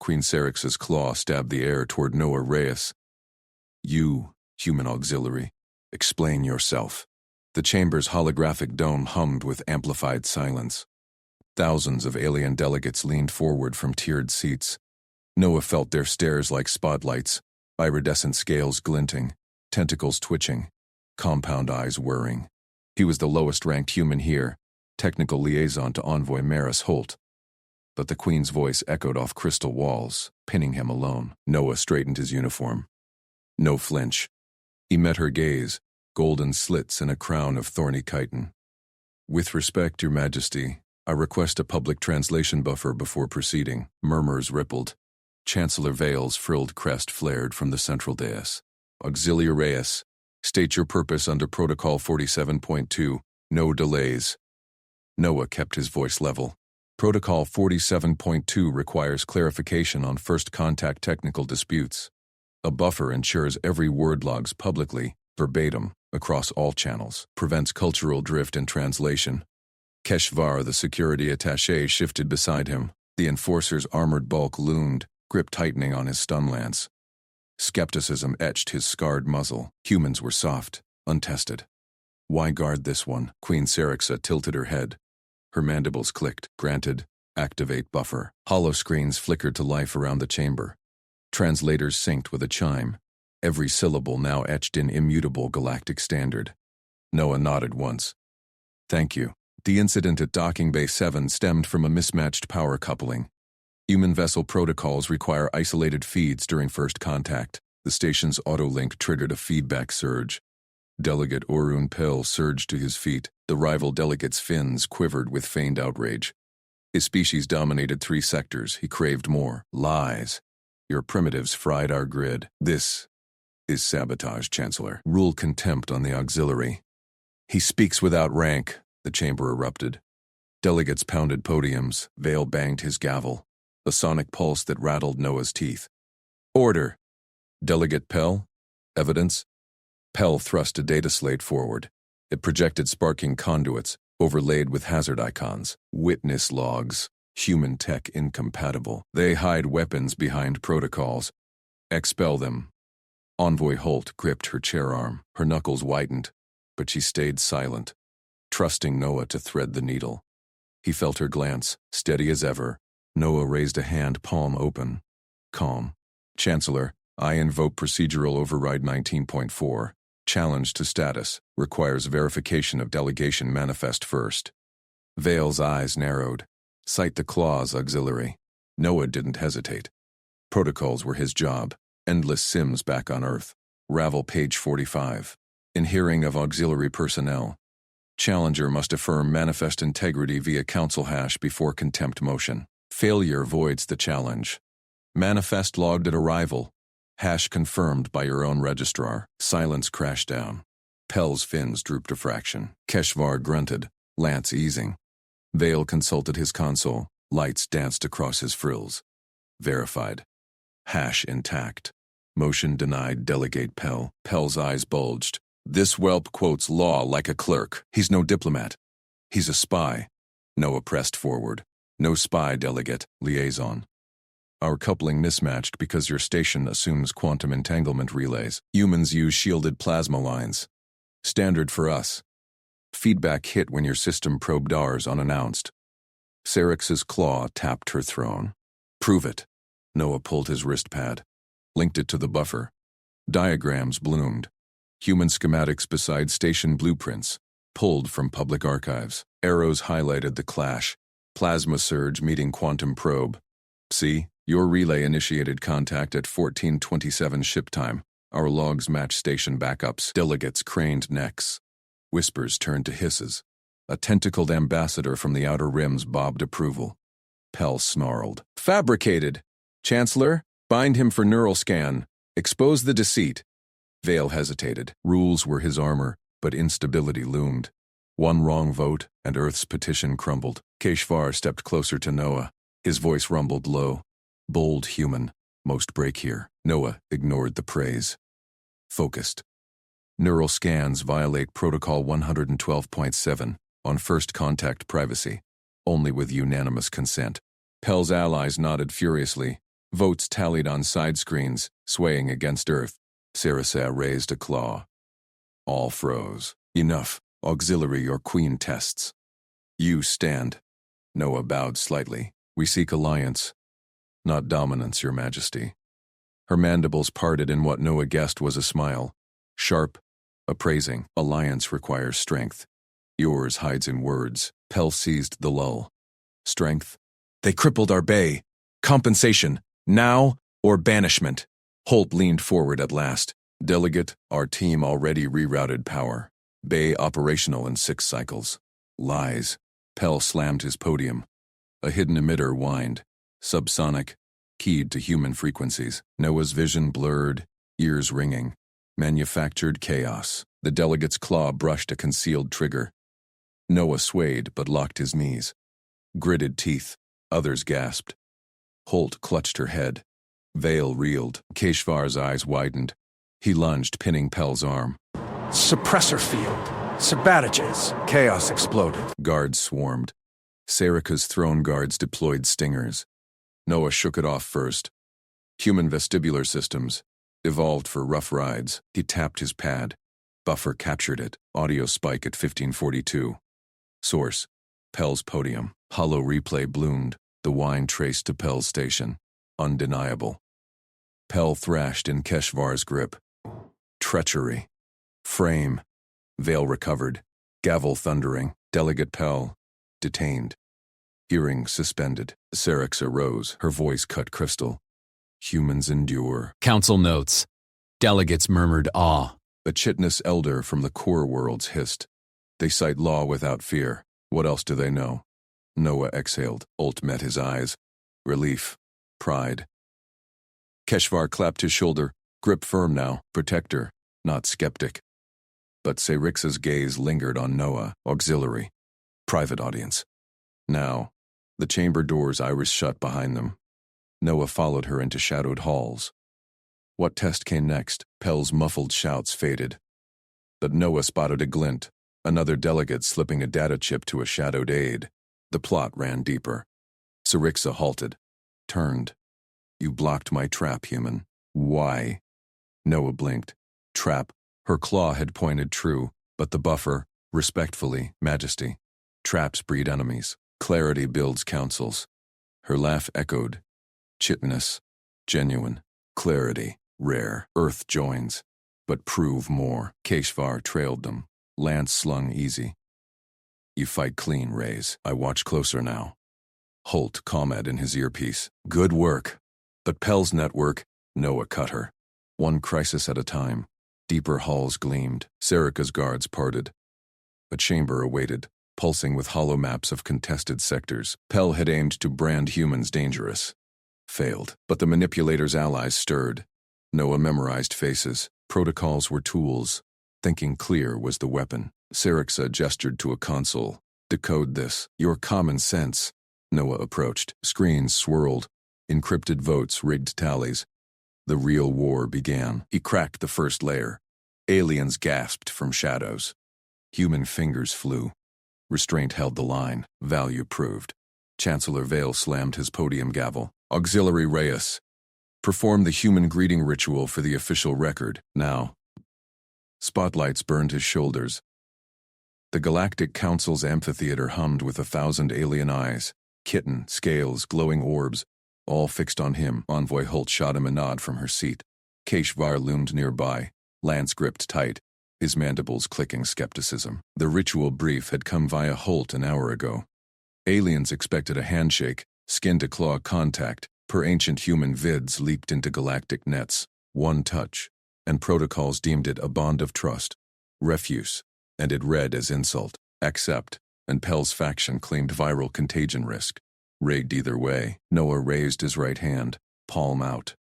Queen Serix's claw stabbed the air toward Noah Reyes. You, human auxiliary, explain yourself. The chamber's holographic dome hummed with amplified silence. Thousands of alien delegates leaned forward from tiered seats. Noah felt their stares like spotlights, iridescent scales glinting, tentacles twitching, compound eyes whirring. He was the lowest-ranked human here, technical liaison to Envoy Maris Holt. But the Queen's voice echoed off crystal walls, pinning him alone. Noah straightened his uniform. No flinch. He met her gaze, golden slits in a crown of thorny chitin. With respect, Your Majesty, I request a public translation buffer before proceeding. Murmurs rippled. Chancellor Vale's frilled crest flared from the central dais. Auxiliary Reyes, state your purpose under Protocol 47.2. No delays. Noah kept his voice level. Protocol 47.2 requires clarification on first contact technical disputes. A buffer ensures every word logs publicly, verbatim, across all channels, prevents cultural drift in translation. Keshvar, the security attaché, shifted beside him. The enforcer's armored bulk loomed, grip tightening on his stun lance. Skepticism etched his scarred muzzle. Humans were soft, untested. Why guard this one? Queen Serixa tilted her head. Her mandibles clicked. Granted. Activate buffer. Holoscreens flickered to life around the chamber. Translators synced with a chime. Every syllable now etched in immutable galactic standard. Noah nodded once. Thank you. The incident at Docking Bay 7 stemmed from a mismatched power coupling. Human vessel protocols require isolated feeds during first contact. The station's autolink triggered a feedback surge. Delegate Orun Pell surged to his feet. The rival delegate's fins quivered with feigned outrage. His species dominated 3 sectors. He craved more. Lies. Your primitives fried our grid. This is sabotage, Chancellor. Rule contempt on the auxiliary. He speaks without rank, the chamber erupted. Delegates pounded podiums. Vale banged his gavel. A sonic pulse that rattled Noah's teeth. Order. Delegate Pell? Evidence? Pell thrust a data slate forward. It projected sparking conduits, overlaid with hazard icons. Witness logs. Human tech incompatible. They hide weapons behind protocols. Expel them. Envoy Holt gripped her chair arm. Her knuckles whitened, but she stayed silent, trusting Noah to thread the needle. He felt her glance, steady as ever. Noah raised a hand, palm open. Calm. Chancellor, I invoke procedural override 19.4. Challenge to status. Requires verification of delegation manifest first. Vale's eyes narrowed. Cite the clause, auxiliary. Noah didn't hesitate. Protocols were his job. Endless sims back on Earth. Ravel page 45. In hearing of auxiliary personnel, Challenger must affirm manifest integrity via council hash before contempt motion. Failure voids the challenge. Manifest logged at arrival. Hash confirmed by your own registrar. Silence crashed down. Pell's fins drooped a fraction. Keshvar grunted, lance easing. Vale consulted his console. Lights danced across his frills. Verified. Hash intact. Motion denied, Delegate Pell. Pell's eyes bulged. This whelp quotes law like a clerk. He's no diplomat. He's a spy. Noah pressed forward. No spy, Delegate. Liaison. Our coupling mismatched because your station assumes quantum entanglement relays. Humans use shielded plasma lines. Standard for us. Feedback hit when your system probed ours unannounced. Serix's claw tapped her throne. Prove it. Noah pulled his wrist pad. Linked it to the buffer. Diagrams bloomed. Human schematics beside station blueprints. Pulled from public archives. Arrows highlighted the clash. Plasma surge meeting quantum probe. See, your relay initiated contact at 14:27 ship time. Our logs match station backups. Delegates craned necks. Whispers turned to hisses. A tentacled ambassador from the outer rims bobbed approval. Pell snarled. Fabricated! Chancellor, bind him for neural scan. Expose the deceit. Vale hesitated. Rules were his armor, but instability loomed. One wrong vote, and Earth's petition crumbled. Keshvar stepped closer to Noah. His voice rumbled low. Bold human. Most break here. Noah ignored the praise. Focused. Neural scans violate Protocol 112.7 on first contact privacy, only with unanimous consent. Pell's allies nodded furiously. Votes tallied on side screens, swaying against Earth. Sarasa raised a claw. All froze. Enough. Auxiliary or queen tests. You stand. Noah bowed slightly. We seek alliance, not dominance, Your Majesty. Her mandibles parted in what Noah guessed was a smile. Sharp, appraising. Alliance requires strength. Yours hides in words. Pell seized the lull. Strength. They crippled our bay. Compensation. Now or banishment. Holt leaned forward at last. Delegate, our team already rerouted power. Bay operational in 6 cycles. Lies. Pell slammed his podium. A hidden emitter whined. Subsonic. Keyed to human frequencies. Noah's vision blurred, ears ringing. Manufactured chaos. The delegate's claw brushed a concealed trigger. Noah swayed but locked his knees. Gritted teeth. Others gasped. Holt clutched her head. Vale reeled. Keshvar's eyes widened. He lunged, pinning Pell's arm. Suppressor field. Sabbatages. Chaos exploded. Guards swarmed. Sarika's throne guards deployed stingers. Noah shook it off first. Human vestibular systems. Evolved for rough rides. He tapped his pad. Buffer captured it. Audio spike at 1542. Source. Pell's podium. Hollow replay bloomed. The whine traced to Pell's station. Undeniable. Pell thrashed in Keshvar's grip. Treachery. Frame. Vale recovered. Gavel thundering. Delegate Pell. Detained. Hearing suspended. Syrinx arose. Her voice cut crystal. Humans endure. Council notes. Delegates murmured awe. A chitinous elder from the core worlds hissed. They cite law without fear. What else do they know? Noah exhaled. Olt met his eyes. Relief. Pride. Keshvar clapped his shoulder. Grip firm now. Protector, not skeptic. But Syrix's gaze lingered on Noah. Auxiliary. Private audience. Now, the chamber doors iris shut behind them. Noah followed her into shadowed halls. What test came next? Pell's muffled shouts faded. But Noah spotted a glint. Another delegate slipping a data chip to a shadowed aide. The plot ran deeper. Syrixa halted. Turned. You blocked my trap, human. Why? Noah blinked. Trap. Her claw had pointed true, but the buffer, respectfully, Majesty. Traps breed enemies. Clarity builds councils. Her laugh echoed. Chitinous. Genuine. Clarity. Rare. Earth joins. But prove more. Keshvar trailed them. Lance slung easy. You fight clean, Rays. I watch closer now. Holt commented in his earpiece. Good work. But Pell's network, Noah cut her. One crisis at a time. Deeper halls gleamed. Sarika's guards parted. A chamber awaited, pulsing with hollow maps of contested sectors. Pell had aimed to brand humans dangerous. Failed. But the manipulator's allies stirred. Noah memorized faces. Protocols were tools. Thinking clear was the weapon. Syrixa gestured to a console. Decode this. Your common sense. Noah approached. Screens swirled. Encrypted votes rigged tallies. The real war began. He cracked the first layer. Aliens gasped from shadows. Human fingers flew. Restraint held the line. Value proved. Chancellor Vale slammed his podium gavel. Auxiliary Reyes. Perform the human greeting ritual for the official record. Now. Spotlights burned his shoulders. The Galactic Council's amphitheater hummed with 1,000 alien eyes. Kitten, scales, glowing orbs. All fixed on him. Envoy Holt shot him a nod from her seat. Keshvar loomed nearby. Lance gripped tight. His mandibles clicking skepticism. The ritual brief had come via Holt an hour ago. Aliens expected a handshake, skin-to-claw contact. Per ancient human vids leaped into galactic nets. One touch. And protocols deemed it a bond of trust. Refuse. And it read as insult. Accept. And Pell's faction claimed viral contagion risk. Rigged either way. Noah raised his right hand, palm out.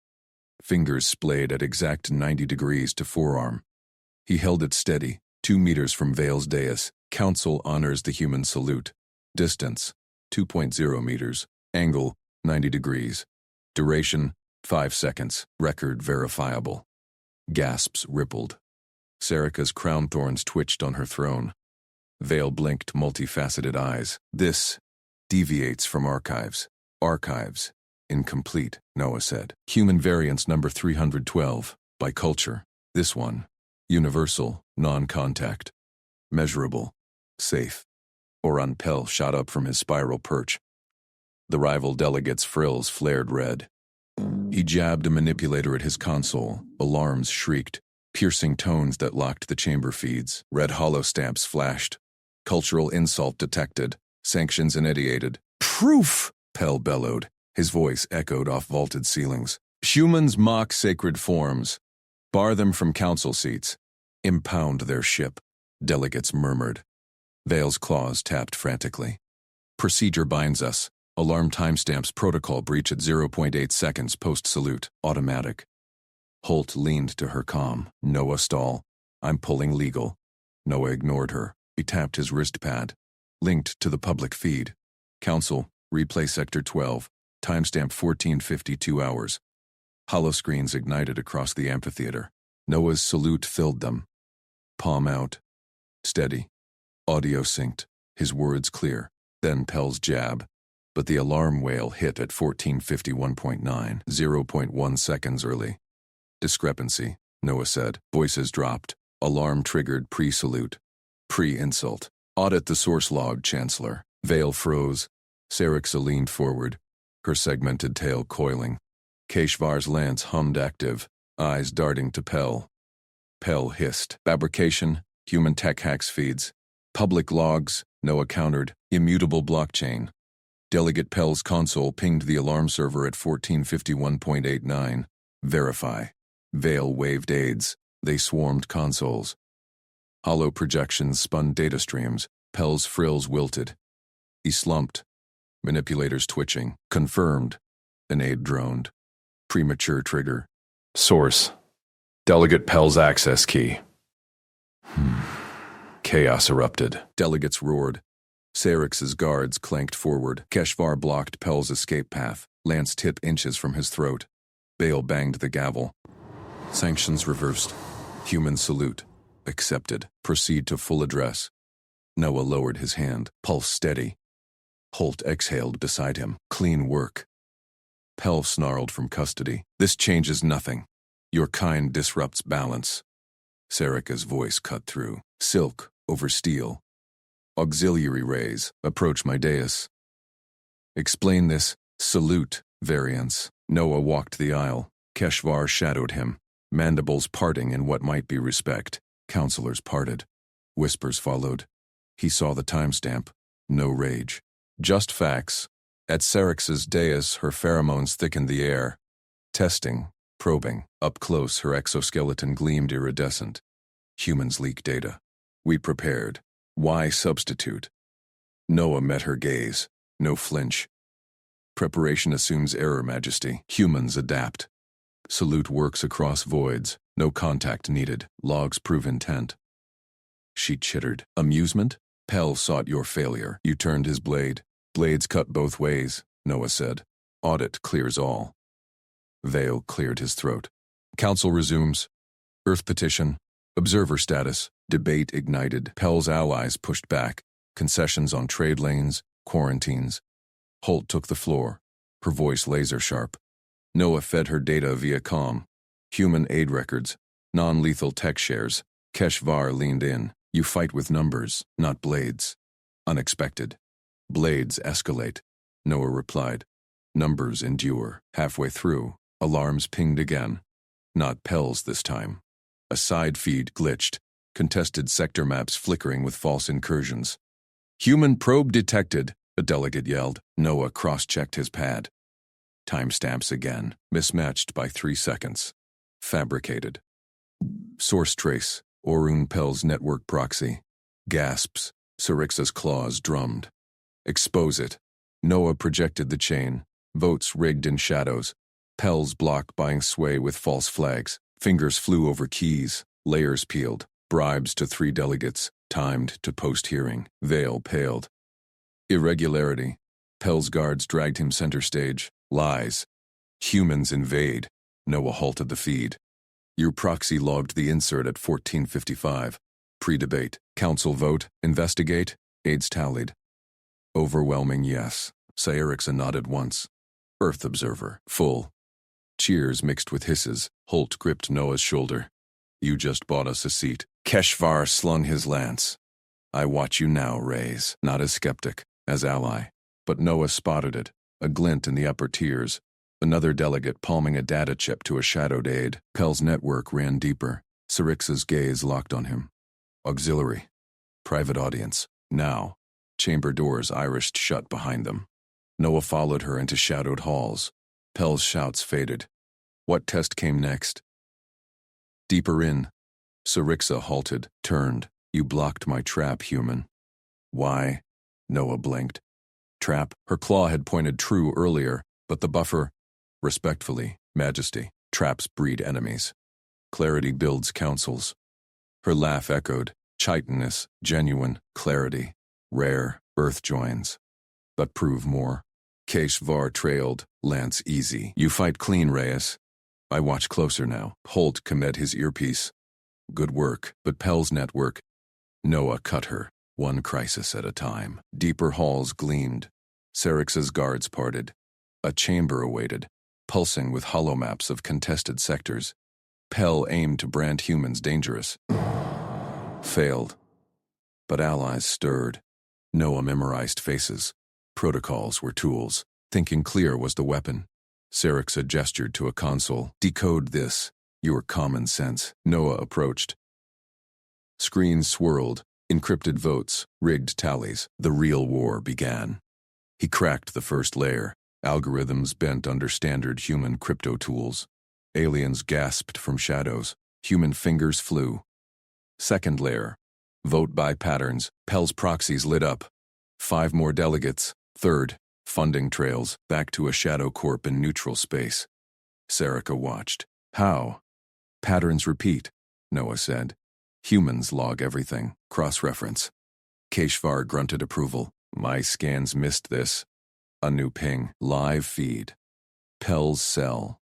Fingers splayed at exact 90 degrees to forearm. He held it steady, 2 meters from Vale's dais. Council honors the human salute. Distance, 2.0 meters. Angle, 90 degrees. Duration, 5 seconds. Record verifiable. Gasps rippled. Sarika's crown thorns twitched on her throne. Vale blinked multifaceted eyes. This deviates from archives. Archives. Incomplete, Noah said. Human variance number 312. By culture. This one. Universal, non-contact. Measurable. Safe. Oran Pell shot up from his spiral perch. The rival delegate's frills flared red. He jabbed a manipulator at his console. Alarms shrieked, piercing tones that locked the chamber feeds. Red hollow stamps flashed. Cultural insult detected. Sanctions initiated. Proof! Pell bellowed. His voice echoed off vaulted ceilings. Humans mock sacred forms. Bar them from council seats. Impound their ship. Delegates murmured. Vale's claws tapped frantically. Procedure binds us. Alarm timestamps protocol breach at 0.8 seconds post-salute. Automatic. Holt leaned to her calm. Noah stall. I'm pulling legal. Noah ignored her. He tapped his wrist pad. Linked to the public feed. Council, replay sector 12. Timestamp 14:52 hours. Holoscreens ignited across the amphitheater. Noah's salute filled them. Palm out. Steady. Audio synced. His words clear. Then Pell's jab. But the alarm wail hit at 14:51.9, 0.1 seconds early. Discrepancy, Noah said. Voices dropped. Alarm triggered pre-salute. Pre-insult. Audit the source log, Chancellor. Vale froze. Serixa leaned forward, her segmented tail coiling. Keshvar's lance hummed active, eyes darting to Pell. Pell hissed. Fabrication, human tech hacks feeds. Public logs, Noah countered. Immutable blockchain. Delegate Pell's console pinged the alarm server at 14:51.89. Verify. Vale waved aids. They swarmed consoles. Hollow projections spun data streams. Pell's frills wilted. He slumped. Manipulators twitching. Confirmed. An aide droned. Premature trigger. Source. Delegate Pell's access key. Chaos erupted. Delegates roared. Serix's guards clanked forward. Keshvar blocked Pell's escape path. Lance tip inches from his throat. Bale banged the gavel. Sanctions reversed. Human salute. Accepted. Proceed to full address. Noah lowered his hand. Pulse steady. Holt exhaled beside him. Clean work. Pell snarled from custody. This changes nothing. Your kind disrupts balance. Serica's voice cut through. Silk over steel. Auxiliary rays. Approach my dais. Explain this. Salute. Variance. Noah walked the aisle. Keshvar shadowed him. Mandibles parting in what might be respect. Counselors parted. Whispers followed. He saw the timestamp. No rage. Just facts. At Serix's dais, her pheromones thickened the air. Testing. Probing. Up close, her exoskeleton gleamed iridescent. Humans leak data. We prepared. Why substitute? Noah met her gaze. No flinch. Preparation assumes error, Majesty. Humans adapt. Salute works across voids. No contact needed. Logs prove intent. She chittered. Amusement? Pell sought your failure. You turned his blade. Blades cut both ways, Noah said. Audit clears all. Vale cleared his throat. Council resumes. Earth petition. Observer status. Debate ignited. Pell's allies pushed back. Concessions on trade lanes. Quarantines. Holt took the floor. Her voice laser sharp. Noah fed her data via comm. Human aid records. Non-lethal tech shares. Keshvar leaned in. You fight with numbers, not blades. Unexpected. Blades escalate. Noah replied. Numbers endure. Halfway through, alarms pinged again. Not Pell's this time. A side feed glitched. Contested sector maps flickering with false incursions. Human probe detected, a delegate yelled. Noah cross-checked his pad. Timestamps again, mismatched by 3 seconds. Fabricated. Source trace, Orun Pell's network proxy. Gasps, Serixa's claws drummed. Expose it. Noah projected the chain. Votes rigged in shadows. Pell's block buying sway with false flags. Fingers flew over keys. Layers peeled. Bribes to 3 delegates. Timed to post-hearing. Vale paled. Irregularity. Pell's guards dragged him center stage. Lies. Humans invade. Noah halted the feed. Your proxy logged the insert at 14:55. Pre-debate. Council vote. Investigate. Aides tallied. Overwhelming yes. Serixa nodded once. Earth observer. Full. Cheers mixed with hisses. Holt gripped Noah's shoulder. You just bought us a seat. Keshvar slung his lance. I watch you now, Rays. Not as skeptic, as ally. But Noah spotted it, a glint in the upper tiers. Another delegate palming a data chip to a shadowed aide. Pell's network ran deeper. Sirix's gaze locked on him. Auxiliary. Private audience. Now. Chamber doors irised shut behind them. Noah followed her into shadowed halls. Pell's shouts faded. What test came next? Deeper in. Sirixa halted, turned. You blocked my trap, human. Why? Noah blinked. Trap. Her claw had pointed true earlier, but the buffer. Respectfully, Majesty. Traps breed enemies. Clarity builds councils. Her laugh echoed. Chitinous, genuine, clarity. Rare, earth joins. But prove more. Keshvar trailed, lance easy. You fight clean, Reyes. I watch closer now. Holt committed his earpiece. Good work, but Pell's network. Noah cut her, one crisis at a time. Deeper halls gleamed. Sirix's guards parted. A chamber awaited, pulsing with holomaps of contested sectors. Pell aimed to brand humans dangerous. Failed. But allies stirred. Noah memorized faces. Protocols were tools. Thinking clear was the weapon. Sirixa gestured to a console. Decode this. Your common sense. Noah approached. Screens swirled. Encrypted votes. Rigged tallies. The real war began. He cracked the first layer. Algorithms bent under standard human crypto tools. Aliens gasped from shadows. Human fingers flew. Second layer. Vote by patterns. Pell's proxies lit up. 5 more delegates. Third. Funding trails. Back to a shadow corp in neutral space. Sirixa watched. How? Patterns repeat, Noah said. Humans log everything. Cross-reference. Keshvar grunted approval. My scans missed this. A new ping. Live feed. Pell's cell.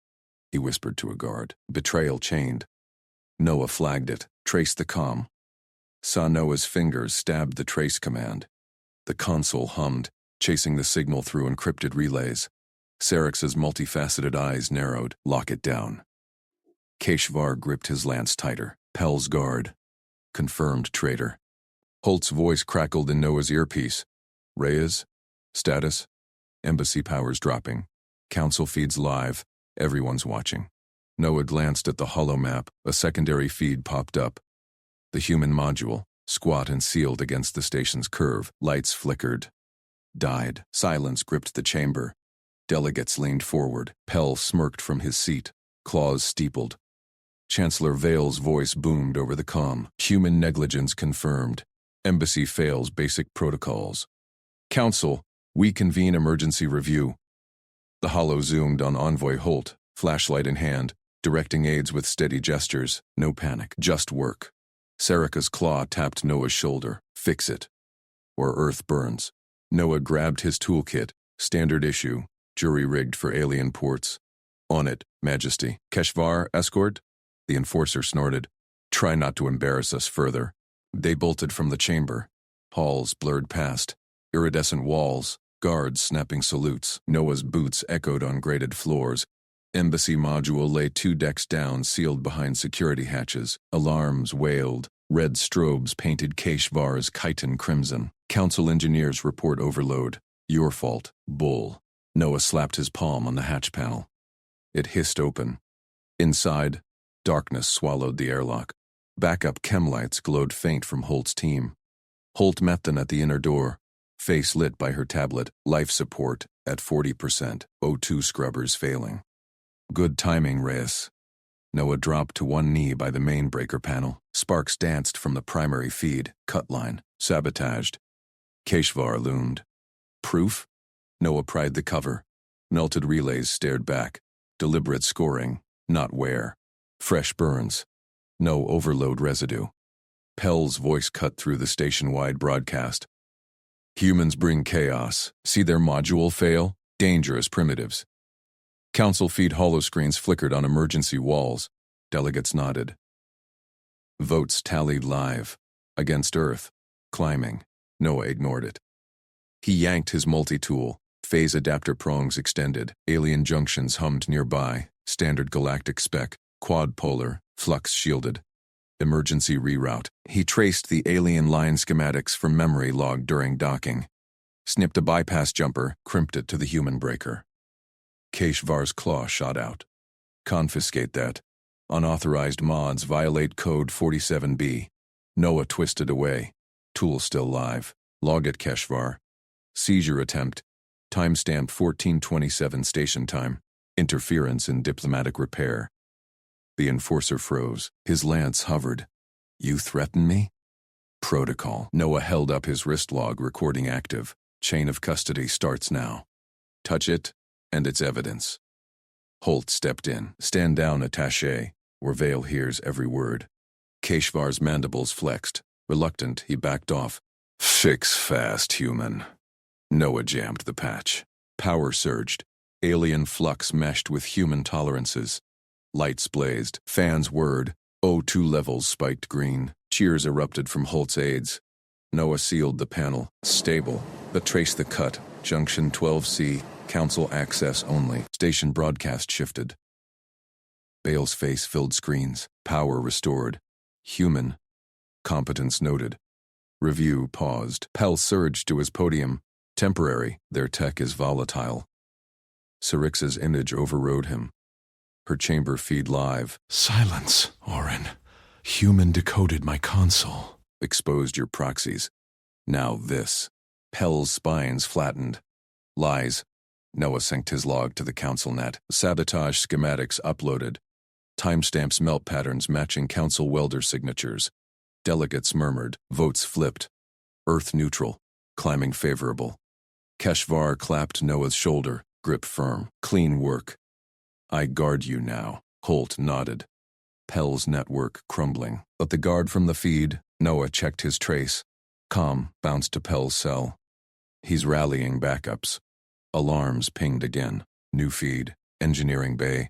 He whispered to a guard. Betrayal chained. Noah flagged it. Traced the comm. Saw Noah's fingers stabbed the trace command. The console hummed, chasing the signal through encrypted relays. Sirix's multifaceted eyes narrowed. Lock it down. Keshvar gripped his lance tighter. Pell's guard. Confirmed traitor. Holt's voice crackled in Noah's earpiece. Reyes? Status? Embassy powers dropping. Council feeds live. Everyone's watching. Noah glanced at the holomap. A secondary feed popped up. The human module, squat and sealed against the station's curve. Lights flickered. Died. Silence gripped the chamber. Delegates leaned forward. Pell smirked from his seat. Claws steepled. Chancellor Vale's voice boomed over the comm. Human negligence confirmed. Embassy fails basic protocols. Council, we convene emergency review. The holo zoomed on Envoy Holt, flashlight in hand, directing aides with steady gestures. No panic, just work. Sirix's claw tapped Noah's shoulder. Fix it. Or Earth burns. Noah grabbed his toolkit, standard issue, jury-rigged for alien ports. On it, Majesty. Keshvar, escort? The enforcer snorted. Try not to embarrass us further. They bolted from the chamber. Halls blurred past. Iridescent walls. Guards snapping salutes. Noah's boots echoed on grated floors. Embassy module lay 2 decks down, sealed behind security hatches. Alarms wailed. Red strobes painted Keshvar's chitin crimson. Council engineers report overload. Your fault, bull. Noah slapped his palm on the hatch panel. It hissed open. Inside, darkness swallowed the airlock. Backup chem lights glowed faint from Holt's team. Holt met them at the inner door, face lit by her tablet, life support at 40%, O2 scrubbers failing. Good timing, Reyes. Noah dropped to one knee by the main breaker panel. Sparks danced from the primary feed, cut line, sabotaged. Keshvar loomed. Proof? Noah pried the cover. Melted relays stared back. Deliberate scoring, not wear. Fresh burns. No overload residue. Pell's voice cut through the station-wide broadcast. Humans bring chaos. See their module fail? Dangerous primitives. Council feed holoscreens flickered on emergency walls. Delegates nodded. Votes tallied live. Against Earth. Climbing. Noah ignored it. He yanked his multi-tool, Phase adapter prongs extended. Alien junctions hummed nearby. Standard galactic spec. Quad polar. Flux shielded. Emergency reroute. He traced the alien line schematics from memory logged during docking. Snipped a bypass jumper, crimped it to the human breaker. HFY's claw shot out. Confiscate that. Unauthorized mods violate code 47B. Noah twisted away. Tool still live. Log it, HFY. Seizure attempt. Timestamp 1427 station time. Interference in diplomatic repair. The enforcer froze. His lance hovered. You threaten me? Protocol. Noah held up his wrist log, recording active. Chain of custody starts now. Touch it, and it's evidence. Holt stepped in. Stand down, attaché, or Vale hears every word. HFY's mandibles flexed. Reluctant, he backed off. Fix fast, human. Noah jammed the patch. Power surged. Alien flux meshed with human tolerances. Lights blazed. Fans whirred. O2 levels spiked green. Cheers erupted from Holt's aides. Noah sealed the panel. Stable. But trace the cut. Junction 12C. Council access only. Station broadcast shifted. Bale's face filled screens. Power restored. Human. Competence noted. Review paused. Pell surged to his podium. Temporary. Their tech is volatile. Syrix's image overrode him. Her chamber feed live. Silence, Orin. Human decoded my console. Exposed your proxies. Now this. Pell's spines flattened. Lies. Noah synced his log to the council net. Sabotage schematics uploaded. Timestamps melt patterns matching council welder signatures. Delegates murmured. Votes flipped. Earth neutral. Climbing favorable. HFY clapped Noah's shoulder. Grip firm. Clean work. I guard you now. Holt nodded. Pell's network crumbling. But the guard from the feed. Noah checked his trace. Comm bounced to Pell's cell. He's rallying backups. Alarms pinged again. New feed. Engineering bay.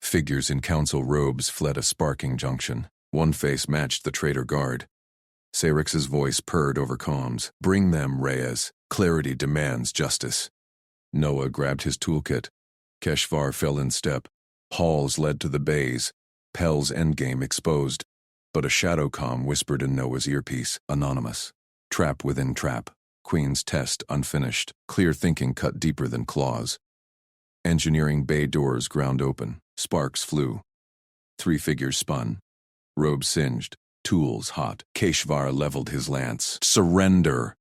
Figures in council robes fled a sparking junction. One face matched the traitor guard. Syrix's voice purred over comms. Bring them, Reyes. Clarity demands justice. Noah grabbed his toolkit. HFY fell in step. Halls led to the bays. Pell's endgame exposed. But a shadow comm whispered in Noah's earpiece. Anonymous. Trap within trap. Queen's test unfinished. Clear thinking cut deeper than claws. Engineering bay doors ground open. Sparks flew. 3 figures spun. Robes singed. Tools hot. HFY leveled his lance. Surrender!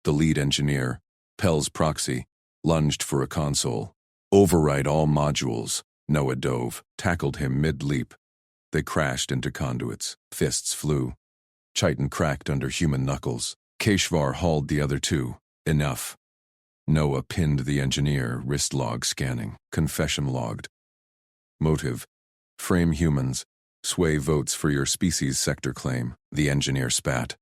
The lead engineer, Pell's proxy, lunged for a console. Override all modules. Noah dove, tackled him mid-leap. They crashed into conduits. Fists flew. Chitin cracked under human knuckles. HFY hauled the other two. Enough. Noah pinned the engineer, wrist log scanning. Confession logged. Motive. Frame humans. Sway votes for your species sector claim. The engineer spat.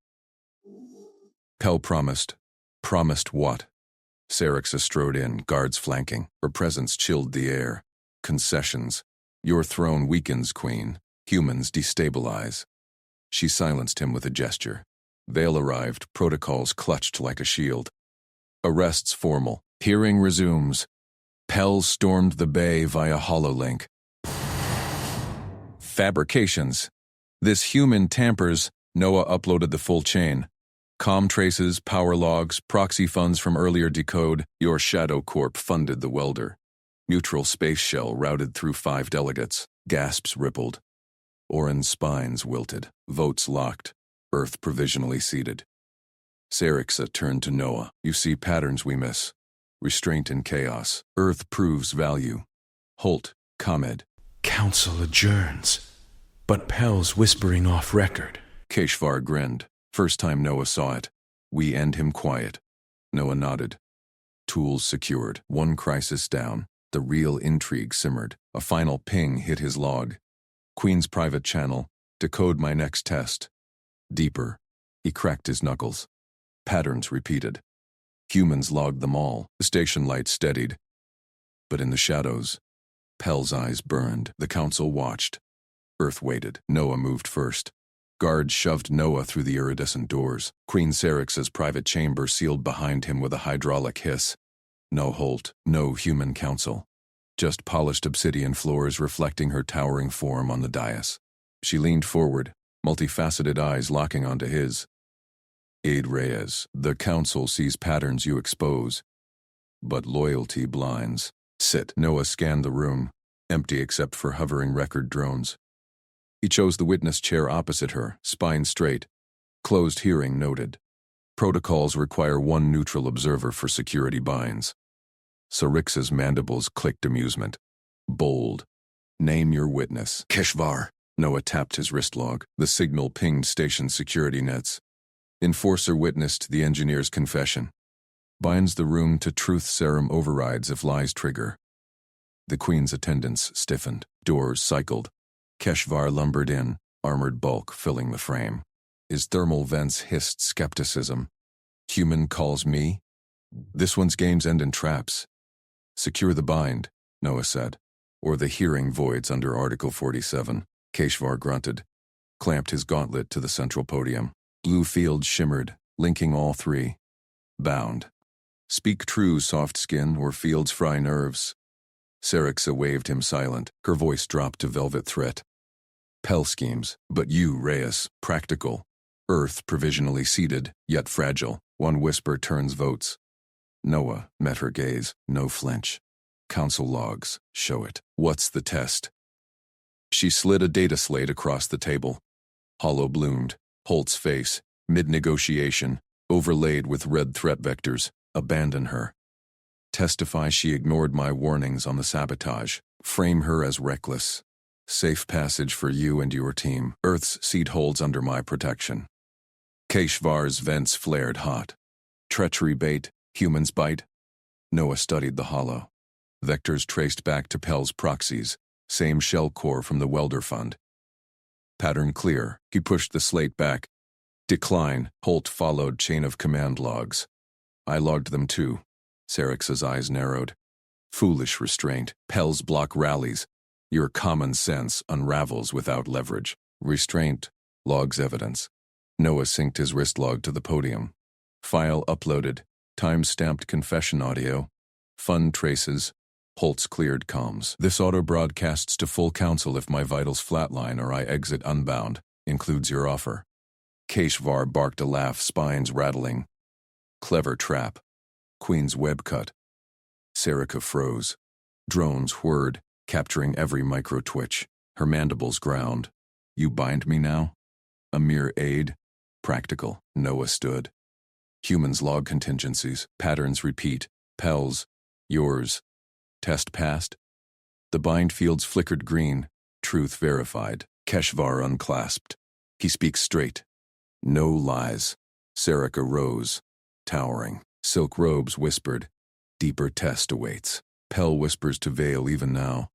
Pell promised. Promised what? Syrix strode in, guards flanking. Her presence chilled the air. Concessions. Your throne weakens, Queen. Humans destabilize. She silenced him with a gesture. Vale arrived, protocols clutched like a shield. Arrests formal. Hearing resumes. Pell stormed the bay via hololink. Fabrications. This human tampers. Noah uploaded the full chain. Comm traces, power logs, proxy funds from earlier decode. Your Shadow Corp funded the welder. Neutral space shell routed through 5 delegates. Gasps rippled. Orin's spines wilted. Votes locked. Earth provisionally seated. Syrix turned to Noah. You see patterns we miss. Restraint in chaos. Earth proves value. Holt, ComEd. Council adjourns. But Pell's whispering off record. HFY grinned. First time Noah saw it. We end him quiet. Noah nodded. Tools secured. One crisis down. The real intrigue simmered. A final ping hit his log. Queen's private channel. Decode my next test. Deeper. He cracked his knuckles. Patterns repeated. Humans logged them all. The station lights steadied. But in the shadows, Pell's eyes burned. The council watched. Earth waited. Noah moved first. Guards shoved Noah through the iridescent doors. Queen Syrix's private chamber sealed behind him with a hydraulic hiss. No Holt, no human council. Just polished obsidian floors reflecting her towering form on the dais. She leaned forward, multifaceted eyes locking onto his. Aid Reyes, the council sees patterns you expose, but loyalty blinds. Sit. Noah scanned the room, empty except for hovering record drones. He chose the witness chair opposite her, spine straight. Closed hearing noted. Protocols require one neutral observer for security binds. Sarix's mandibles clicked amusement. Bold. Name your witness. Keshvar. Noah tapped his wrist log. The signal pinged station security nets. Enforcer witnessed the engineer's confession. Binds the room to truth serum overrides if lies trigger. The Queen's attendants stiffened. Doors cycled. Keshvar lumbered in, armored bulk filling the frame. His thermal vents hissed skepticism. Human calls me? This one's games end in traps. Secure the bind, Noah said, or the hearing voids under Article 47. Keshvar grunted, clamped his gauntlet to the central podium. Blue fields shimmered, linking all three. Bound. Speak true, soft skin, or fields fry nerves. Sarixa waved him silent. Her voice dropped to velvet threat. Pell schemes, but you, Reyes, practical. Earth provisionally seated, yet fragile. One whisper turns votes. Noah met her gaze, no flinch. Council logs, show it. What's the test? She slid a data slate across the table. Hollow bloomed, Holt's face, mid-negotiation, overlaid with red threat vectors. Abandon her. Testify she ignored my warnings on the sabotage. Frame her as reckless. Safe passage for you and your team. Earth's seat holds under my protection. Keshvar's vents flared hot. Treachery bait, humans bite. Noah studied the hollow. Vectors traced back to Pell's proxies, same shell core from the welder fund. Pattern clear. He pushed the slate back. Decline. Holt followed chain of command logs. I logged them too. Sarix's eyes narrowed. Foolish restraint. Pell's block rallies. Your common sense unravels without leverage. Restraint logs evidence. Noah synced his wrist log to the podium. File uploaded. Time-stamped confession audio. Fund traces. Holtz cleared comms. This auto broadcasts to full council if my vitals flatline or I exit unbound. Includes your offer. Keshvar barked a laugh, spines rattling. Clever trap. Queen's web cut. Sarika froze. Drones whirred, capturing every micro-twitch. Her mandibles ground. You bind me now? A mere aid? Practical. Noah stood. Humans log contingencies. Patterns repeat. Pell's. Yours. Test passed? The bind fields flickered green. Truth verified. Keshvar unclasped. He speaks straight. No lies. Sarika rose, towering. Silk robes whispered. Deeper test awaits. Pell whispers to Vale even now.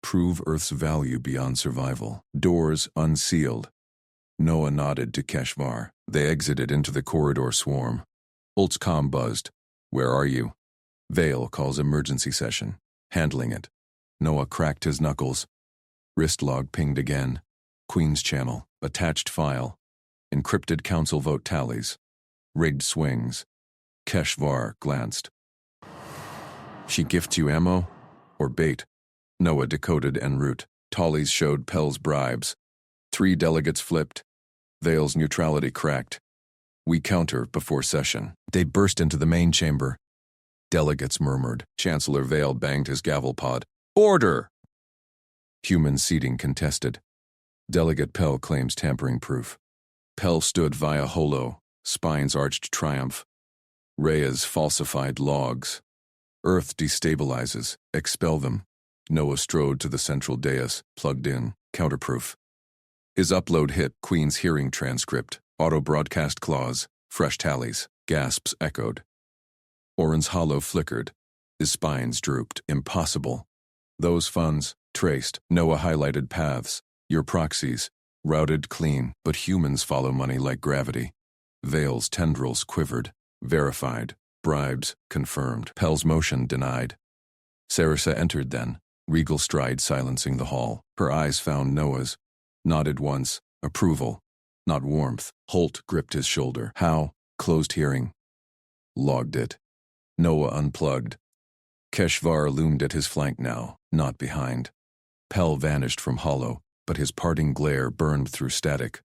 Prove Earth's value beyond survival. Doors unsealed. Noah nodded to Keshvar. They exited into the corridor swarm. Holt's comm buzzed. Where are you? Vale calls emergency session. Handling it. Noah cracked his knuckles. Wrist log pinged again. Queen's channel. Attached file. Encrypted council vote tallies. Rigged swings. Keshvar glanced. She gifts you ammo? Or bait? Noah decoded en route. Tallies showed Pell's bribes. 3 delegates flipped. Vale's neutrality cracked. We counter before session. They burst into the main chamber. Delegates murmured. Chancellor Vale banged his gavel pod. Order! Human seating contested. Delegate Pell claims tampering proof. Pell stood via holo, spines arched triumph. Reyes falsified logs. Earth destabilizes. Expel them. Noah strode to the central dais, plugged in. Counterproof. His upload hit Queen's hearing transcript. Auto-broadcast clause. Fresh tallies. Gasps echoed. Oren's hollow flickered. His spines drooped. Impossible. Those funds, traced. Noah highlighted paths. Your proxies. Routed clean, but humans follow money like gravity. Vale's tendrils quivered. Verified. Bribes, confirmed. Pell's motion denied. Sarissa entered then, regal stride silencing the hall. Her eyes found Noah's. Nodded once. Approval. Not warmth. Holt gripped his shoulder. How? Closed hearing. Logged it. Noah unplugged. Keshvar loomed at his flank now, not behind. Pell vanished from hollow, but his parting glare burned through static.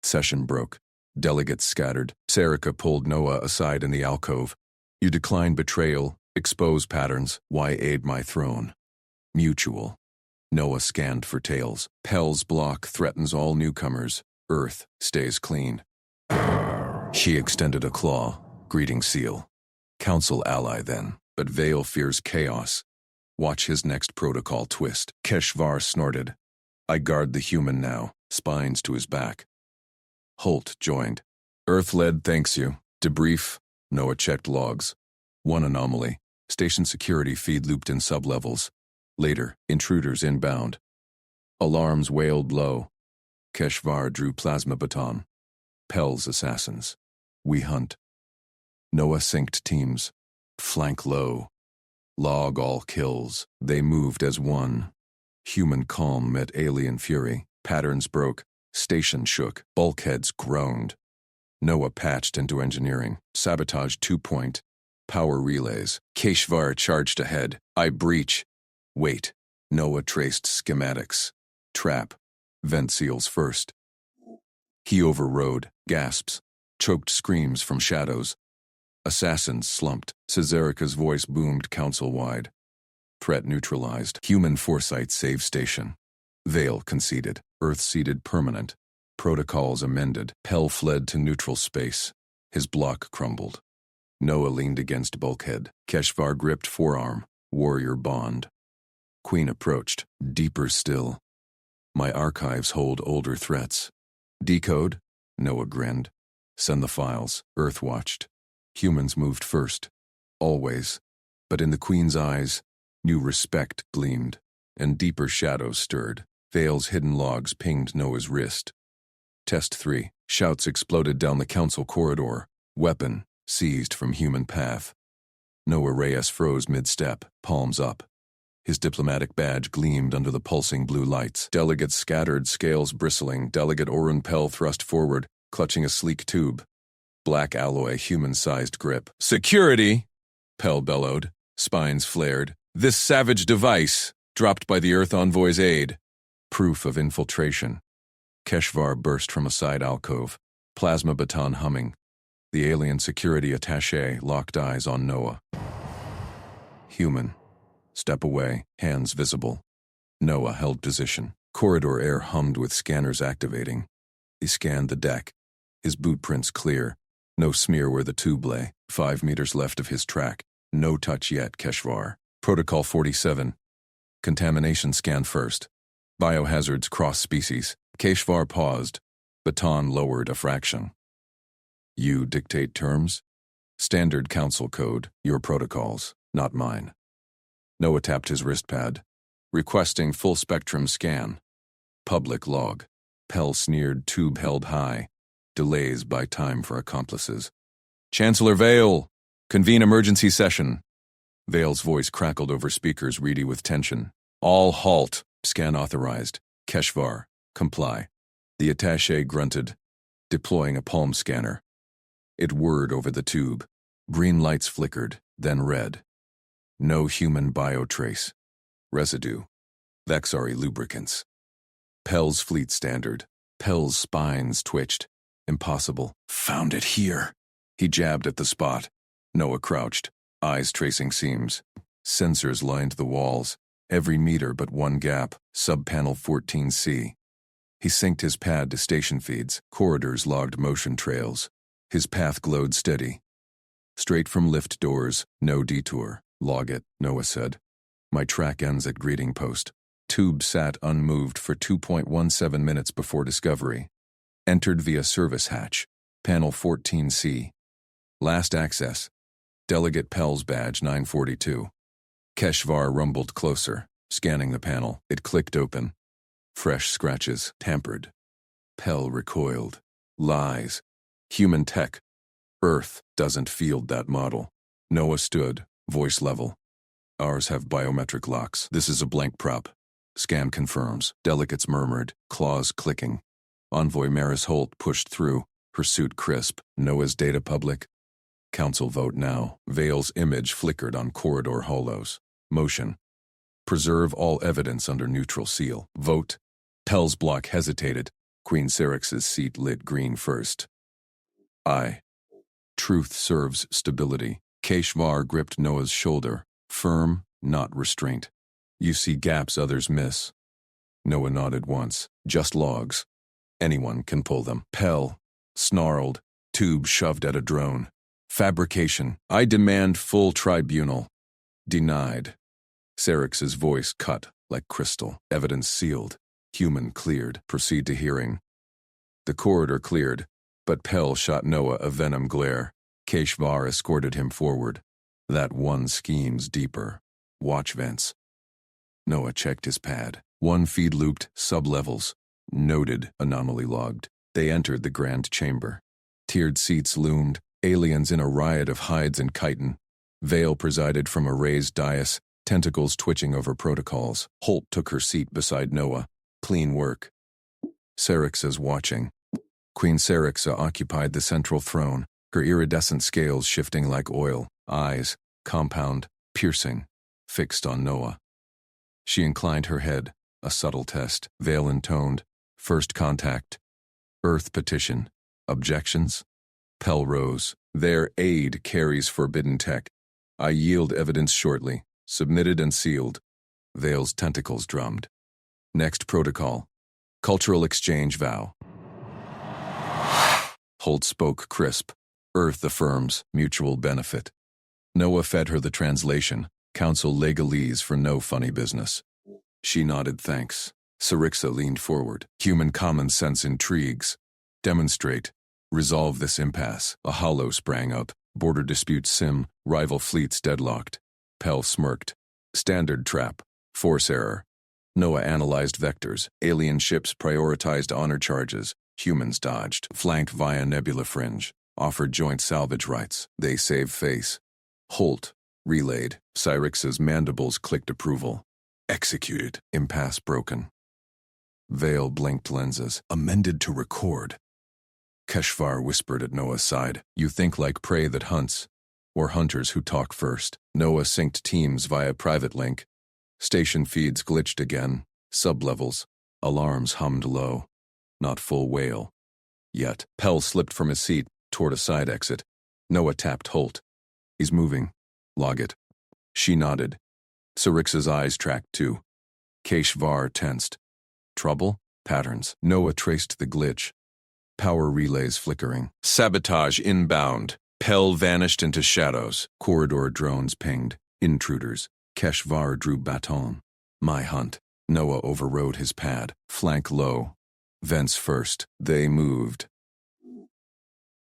Session broke. Delegates scattered. Sarika pulled Noah aside in the alcove. You decline betrayal, expose patterns, why aid my throne? Mutual. Noah scanned for tails. Pell's block threatens all newcomers. Earth stays clean. She extended a claw, greeting seal. Council ally then, but Vale fears chaos. Watch his next protocol twist. Keshvar snorted. I guard the human now, spines to his back. Holt joined. Earth-led thanks you. Debrief. Noah checked logs. One anomaly. Station security feed looped in sublevels. Later, intruders inbound. Alarms wailed low. Keshvar drew plasma baton. Pell's assassins. We hunt. Noah synced teams. Flank low. Log all kills. They moved as one. Human calm met alien fury. Patterns broke. Station shook. Bulkheads groaned. Noah patched into engineering. Sabotage 2-point. Power relays. Keshvar charged ahead. I breach. Wait. Noah traced schematics. Trap. Vent seals first. He overrode. Gasps. Choked screams from shadows. Assassins slumped. Cesarika's voice boomed council-wide. Threat neutralized. Human foresight saved station. Vale conceded. Earth ceded permanent. Protocols amended. Pell fled to neutral space. His block crumbled. Noah leaned against bulkhead. Keshvar gripped forearm. Warrior bond. Queen approached. Deeper still. My archives hold older threats. Decode? Noah grinned. Send the files. Earth watched. Humans moved first. Always. But in the Queen's eyes, new respect gleamed, and deeper shadows stirred. Vale's hidden logs pinged Noah's wrist. Test 3. Shouts exploded down the council corridor. Weapon seized from human path. Noah Reyes froze mid-step, palms up. His diplomatic badge gleamed under the pulsing blue lights. Delegates scattered, scales bristling. Delegate Orun Pell thrust forward, clutching a sleek tube. Black alloy, human-sized grip. Security! Pell bellowed. Spines flared. This savage device, dropped by the Earth Envoy's aid. Proof of infiltration. Keshvar burst from a side alcove. Plasma baton humming. The alien security attaché locked eyes on Noah. Human. Step away, hands visible. Noah held position. Corridor air hummed with scanners activating. He scanned the deck. His boot prints clear. No smear where the tube lay. 5 meters left of his track. No touch yet, Keshvar. Protocol 47. Contamination scan first. Biohazards cross-species. Keshvar paused. Baton lowered a fraction. You dictate terms? Standard council code, your protocols, not mine. Noah tapped his wristpad. Requesting full-spectrum scan. Public log. Pell sneered, tube held high. Delays by time for accomplices. Chancellor Vale! Convene emergency session. Vale's voice crackled over speakers reedy with tension. All halt. Scan authorized. Keshvar. Comply. The attaché grunted, deploying a palm scanner. It whirred over the tube. Green lights flickered, then red. No human biotrace. Residue. Vexari lubricants. Pell's fleet standard. Pell's spines twitched. Impossible. Found it here. He jabbed at the spot. Noah crouched, eyes tracing seams. Sensors lined the walls. Every meter but one gap. Subpanel 14C. He synced his pad to station feeds. Corridors logged motion trails. His path glowed steady. Straight from lift doors, no detour. Log it, Noah said. My track ends at greeting post. Tube sat unmoved for 2.17 minutes before discovery. Entered via service hatch. Panel 14C. Last access. Delegate Pell's badge 942. Keshvar rumbled closer, scanning the panel. It clicked open. Fresh scratches, tampered. Pell recoiled. Lies. Human tech. Earth doesn't field that model. Noah stood, voice level. Ours have biometric locks. This is a blank prop. Scam confirms. Delegates murmured, claws clicking. Envoy Maris Holt pushed through, her suit crisp. Noah's data public. Council vote now. Vale's image flickered on corridor holos. Motion. Preserve all evidence under neutral seal. Vote. Pell's block hesitated. Queen Syrinx's seat lit green first. Aye. Truth serves stability. HFY gripped Noah's shoulder. Firm, not restraint. You see gaps others miss. Noah nodded once. Just logs. Anyone can pull them. Pell. Snarled. Tube shoved at a drone. Fabrication. I demand full tribunal. Denied. Syrinx's voice cut like crystal. Evidence sealed. Human cleared. Proceed to hearing. The corridor cleared, but Pell shot Noah a venom glare. HFY escorted him forward. That one scheme's deeper. Watch vents. Noah checked his pad. One feed looped, sublevels. Noted, anomaly logged. They entered the grand chamber. Tiered seats loomed, aliens in a riot of hides and chitin. Vale presided from a raised dais, tentacles twitching over protocols. Holt took her seat beside Noah. Clean work. Syrinx's watching. Queen Syrinxa occupied the central throne, her iridescent scales shifting like oil, eyes, compound, piercing, fixed on Noah. She inclined her head, a subtle test. Vale intoned. First contact. Earth petition. Objections? Pell rose. Their aid carries forbidden tech. I yield evidence shortly. Submitted and sealed. Vale's tentacles drummed. Next protocol. Cultural exchange vow. Holt spoke crisp. Earth affirms mutual benefit. Noah fed her the translation. Council legalese for no funny business. She nodded thanks. Syrinxa leaned forward. Human common sense intrigues. Demonstrate. Resolve this impasse. A hollow sprang up. Border dispute sim. Rival fleets deadlocked. Pell smirked. Standard trap. Force error. Noah analyzed vectors. Alien ships prioritized honor charges. Humans dodged. Flanked via nebula fringe. Offered joint salvage rights. They save face. Holt. Relayed. Syrinx's mandibles clicked approval. Executed. Impasse broken. Vale blinked lenses. Amended to record. HFY whispered at Noah's side. You think like prey that hunts, or hunters who talk first. Noah synced teams via private link. Station feeds glitched again. Sublevels. Alarms hummed low. Not full wail. Yet, Pell slipped from his seat toward a side exit. Noah tapped Holt. He's moving. Log it. She nodded. Syrinx's eyes tracked too. HFY tensed. Trouble? Patterns. Noah traced the glitch. Power relays flickering. Sabotage inbound. Pell vanished into shadows. Corridor drones pinged. Intruders. HFY drew baton. My hunt. Noah overrode his pad. Flank low. Vents first. They moved.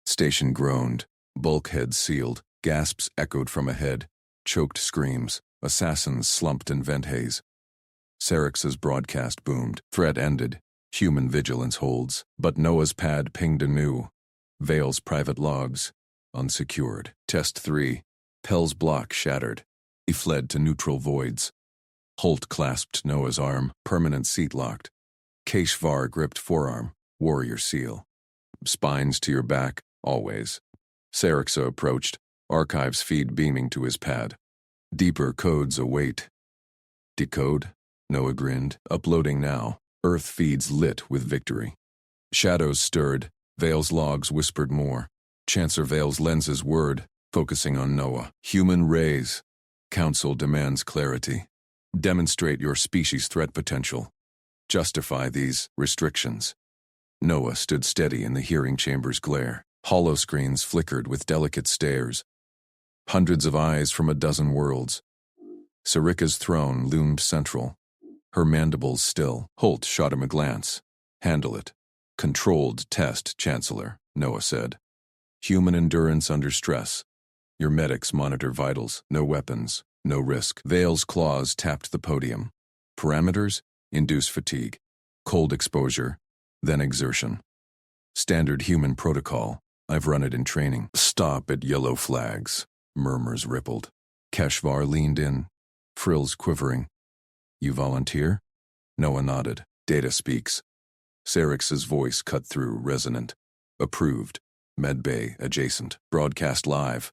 Station groaned. Bulkheads sealed. Gasps echoed from ahead. Choked screams. Assassins slumped in vent haze. Syrinx's broadcast boomed. Threat ended. Human vigilance holds. But Noah's pad pinged anew. Vale's private logs. Unsecured. Test 3. Pell's block shattered. He fled to neutral voids. Holt clasped Noah's arm. Permanent seat locked. HFY gripped forearm. Warrior seal. Spines to your back, always. Syrinxa approached. Archives feed beaming to his pad. Deeper codes await. Decode? Noah grinned. Uploading now. Earth feeds lit with victory. Shadows stirred. Vale's logs whispered more. Chancer Vale's lenses whirred, focusing on Noah. Human rays. Council demands clarity. Demonstrate your species' threat potential. Justify these restrictions. Noah stood steady in the hearing chamber's glare. Holoscreens flickered with delicate stares. Hundreds of eyes from a dozen worlds. Syrinx's throne loomed central. Her mandibles still. Holt shot him a glance. Handle it. Controlled test, Chancellor, Noah said. Human endurance under stress. Your medics monitor vitals. No weapons. No risk. Vale's claws tapped the podium. Parameters? Induce fatigue. Cold exposure. Then exertion. Standard human protocol. I've run it in training. Stop at yellow flags. Murmurs rippled. HFY leaned in. Frills quivering. You volunteer? Noah nodded. Data speaks. Syrinx's voice cut through, resonant. Approved. Medbay adjacent. Broadcast live.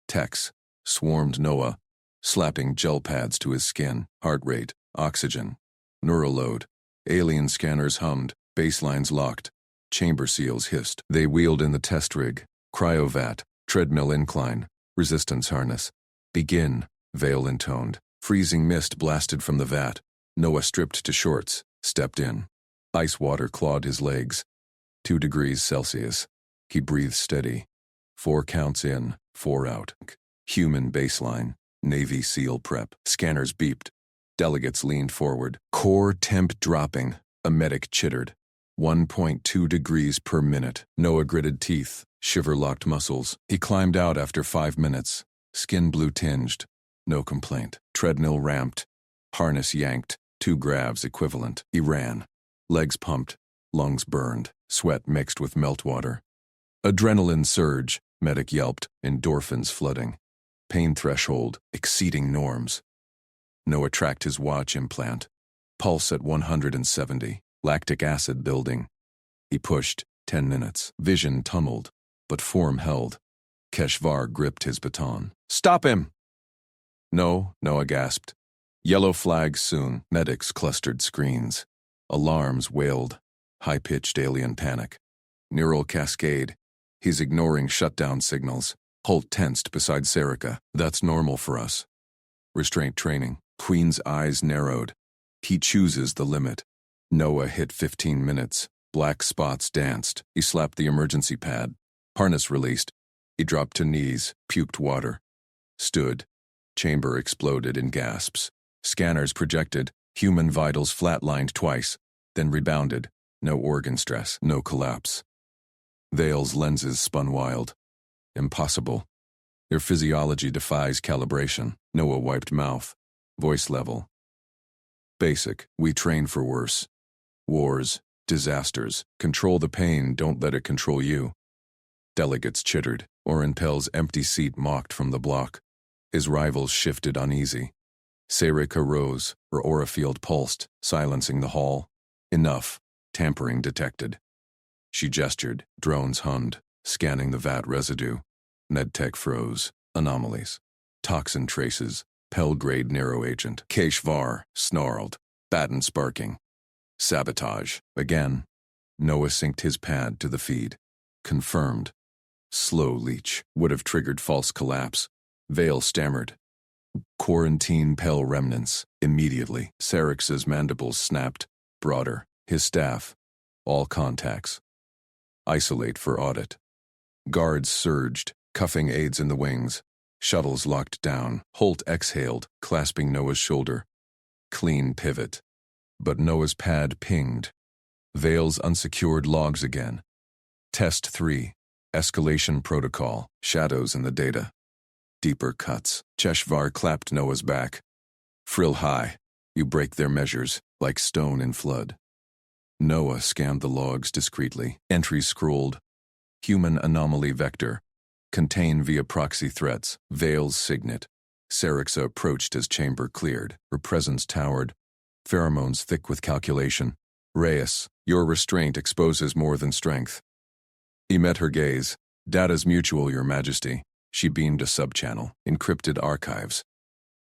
Techs swarmed Noah, slapping gel pads to his skin. Heart rate, oxygen, neural load. Alien scanners hummed, baselines locked. Chamber seals hissed. They wheeled in the test rig. Cryovat, treadmill incline, resistance harness. Begin, Vale intoned. Freezing mist blasted from the vat. Noah stripped to shorts, stepped in. Ice water clawed his legs. 2 degrees Celsius. He breathed steady. 4 counts in, 4 out. Human baseline, Navy SEAL prep. Scanners beeped. Delegates leaned forward. Core temp dropping. A medic chittered. 1.2 degrees per minute. Noah gritted teeth, shiver-locked muscles. He climbed out after 5 minutes. Skin blue-tinged. No complaint. Treadmill ramped. Harness yanked. 2 grabs equivalent. He ran. Legs pumped. Lungs burned. Sweat mixed with meltwater. Adrenaline surge. Medic yelped. Endorphins flooding. Pain threshold exceeding norms. Noah tracked his watch implant. Pulse at 170. Lactic acid building. He pushed. 10 minutes. Vision tunneled, but form held. Keshvar gripped his baton. "Stop him!" "No," Noah gasped. Yellow flags soon. Medics clustered screens. Alarms wailed. High-pitched alien panic. Neural cascade. He's ignoring shutdown signals. Holt tensed beside Serica. "That's normal for us." Restraint training. Queen's eyes narrowed. He chooses the limit. Noah hit 15 minutes. Black spots danced. He slapped the emergency pad. Harness released. He dropped to knees, puked water. Stood. Chamber exploded in gasps. Scanners projected. Human vitals flatlined twice, then rebounded. No organ stress, no collapse. Vale's lenses spun wild. "Impossible. Your physiology defies calibration." Noah wiped mouth. Voice level. "Basic. We train for worse. Wars, disasters. Control the pain, don't let it control you." Delegates chittered. Orenpel's empty seat mocked from the block. His rivals shifted uneasy. Serica rose, her aura field pulsed, silencing the hall. Enough. Tampering detected. She gestured. Drones hummed, scanning the vat residue. Medtech froze. Anomalies. Toxin traces. Pell-grade narrow agent. Keshvar snarled. Baton sparking. Sabotage. Again. Noah synced his pad to the feed. Confirmed. Slow leach. Would have triggered false collapse. Vale stammered. "Quarantine Pell remnants. Immediately." Serix's mandibles snapped. Broader. His staff. "All contacts. Isolate for audit." Guards surged, cuffing aides in the wings. Shuttles locked down. Holt exhaled, clasping Noah's shoulder. Clean pivot. But Noah's pad pinged. Vale's unsecured logs again. Test 3. Escalation protocol. Shadows in the data. Deeper cuts. Keshvar clapped Noah's back. "Frill high. You break their measures, like stone in flood." Noah scanned the logs discreetly. Entries scrolled. Human anomaly vector. Contain via proxy threats. Vale's signet. Serixa approached as chamber cleared. Her presence towered. Pheromones thick with calculation. "Reyes, your restraint exposes more than strength." He met her gaze. "Data's mutual, Your Majesty." She beamed a subchannel. Encrypted archives.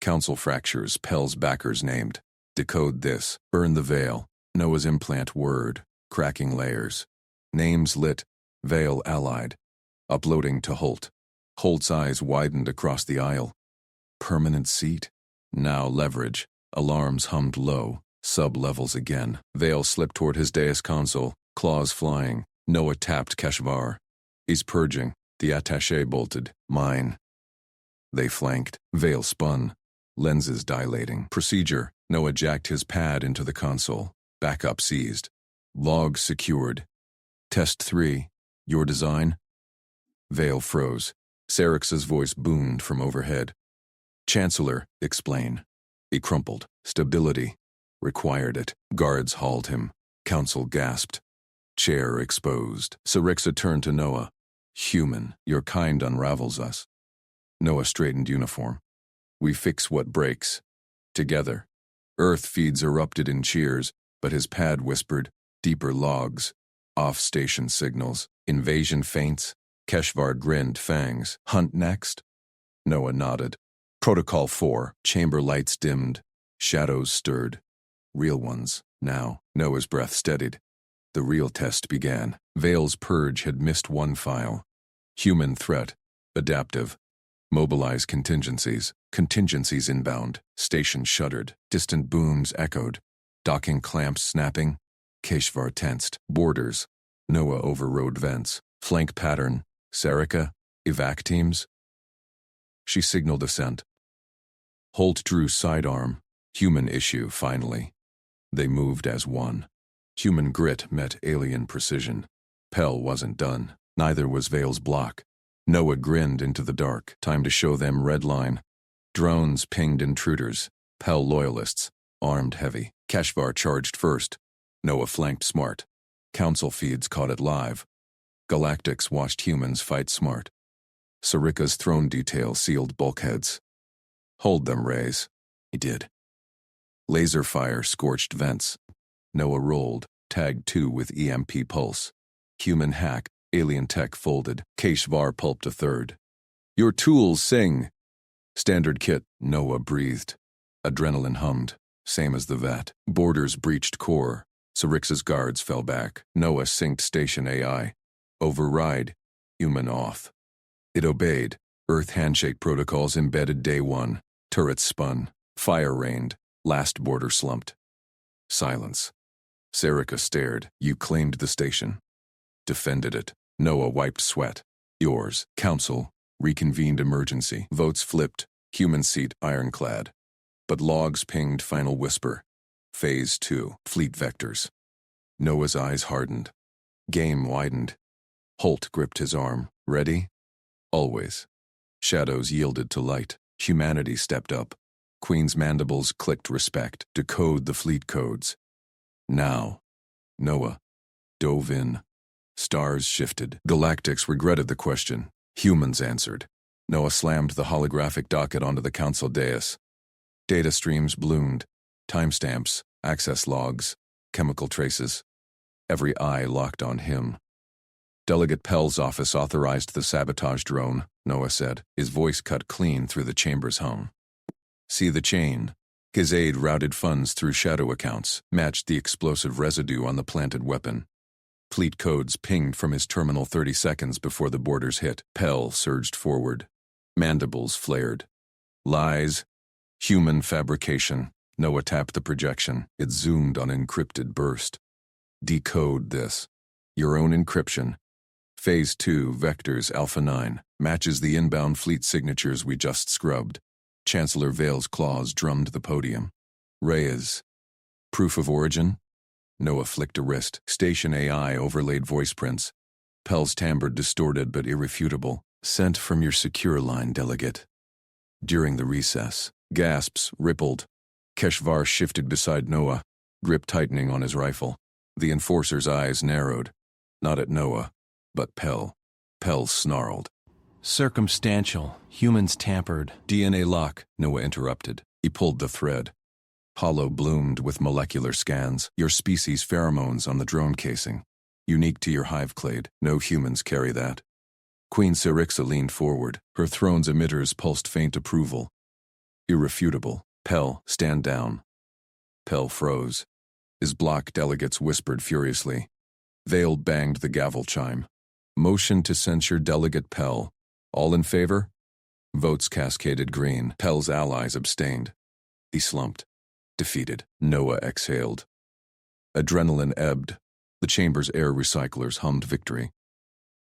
Council fractures. Pell's backers named. Decode this. Burn the veil. Noah's implant word. Cracking layers. Names lit. Vale allied. Uploading to Holt. Holt's eyes widened across the aisle. Permanent seat? Now leverage. Alarms hummed low. Sub-levels again. Vale slipped toward his dais console. Claws flying. Noah tapped Keshvar. "He's purging." The attaché bolted. "Mine." They flanked. Vale spun. Lenses dilating. Procedure. Noah jacked his pad into the console. Backup seized. Logs secured. Test 3. Your design? Vale froze. Serix's voice boomed from overhead. "Chancellor, explain." He crumpled. "Stability. Required it." Guards hauled him. Council gasped. Chair exposed. Serixa turned to Noah. "Human, your kind unravels us." Noah straightened uniform. "We fix what breaks. Together." Earth feeds erupted in cheers, but his pad whispered, "Deeper logs." Off-station signals. Invasion feints. Keshvar grinned fangs. Hunt next? Noah nodded. Protocol 4. Chamber lights dimmed. Shadows stirred. Real ones, now. Noah's breath steadied. The real test began. Vale's purge had missed one file. Human threat. Adaptive. Mobilize contingencies. Contingencies inbound. Station shuddered. Distant booms echoed. Docking clamps snapping. Keshvar tensed. Borders. Noah overrode vents. Flank pattern. Sarika. Evac teams. She signaled ascent. Holt drew sidearm. Human issue, finally. They moved as one. Human grit met alien precision. Pell wasn't done. Neither was Vale's block. Noah grinned into the dark. Time to show them red line. Drones pinged intruders. Pell loyalists. Armed heavy. Keshvar charged first. Noah flanked smart. Council feeds caught it live. Galactics watched humans fight smart. Sarika's throne detail sealed bulkheads. Hold them, Rays. He did. Laser fire scorched vents. Noah rolled, tagged 2 with EMP pulse. Human hack, alien tech folded. Keshvar pulped a third. Your tools sing. Standard kit, Noah breathed. Adrenaline hummed, same as the vat. Borders breached core. Sarix's guards fell back. Noah synced station AI. Override. Human off. It obeyed. Earth handshake protocols embedded day 1. Turrets spun. Fire rained. Last border slumped. Silence. Sarika stared. You claimed the station. Defended it. Noah wiped sweat. Yours. Council. Reconvened emergency. Votes flipped. Human seat ironclad. But logs pinged final whisper. Phase 2. Fleet vectors. Noah's eyes hardened. Game widened. Holt gripped his arm. Ready? Always. Shadows yielded to light. Humanity stepped up. Queen's mandibles clicked respect. Decode the fleet codes. Now. Noah dove in. Stars shifted. Galactics regretted the question. Humans answered. Noah slammed the holographic docket onto the council dais. Data streams bloomed. Timestamps, access logs, chemical traces. Every eye locked on him. Delegate Pell's office authorized the sabotage drone, Noah said, his voice cut clean through the chamber's hum. See the chain. His aide routed funds through shadow accounts, matched the explosive residue on the planted weapon. Fleet codes pinged from his terminal 30 seconds before the borders hit. Pell surged forward. Mandibles flared. Lies. Human fabrication. Noah tapped the projection. It zoomed on encrypted burst. Decode this. Your own encryption. Phase 2, Vectors Alpha 9, matches the inbound fleet signatures we just scrubbed. Chancellor Vale's claws drummed the podium. Reyes. Proof of origin? Noah flicked a wrist. Station AI overlaid voice prints. Pell's timbre distorted but irrefutable. Sent from your secure line, delegate. During the recess, gasps rippled. Keshvar shifted beside Noah, grip tightening on his rifle. The enforcer's eyes narrowed. Not at Noah, but Pell. Pell snarled. Circumstantial. Humans tampered. DNA lock, Noah interrupted. He pulled the thread. Hollow bloomed with molecular scans. Your species' pheromones on the drone casing. Unique to your hive clade. No humans carry that. Queen Syrixa leaned forward. Her throne's emitters pulsed faint approval. Irrefutable. Pell, stand down. Pell froze. His block delegates whispered furiously. Vale banged the gavel chime. Motion to censure Delegate Pell. All in favor? Votes cascaded green. Pell's allies abstained. He slumped. Defeated. Noah exhaled. Adrenaline ebbed. The chamber's air recyclers hummed victory.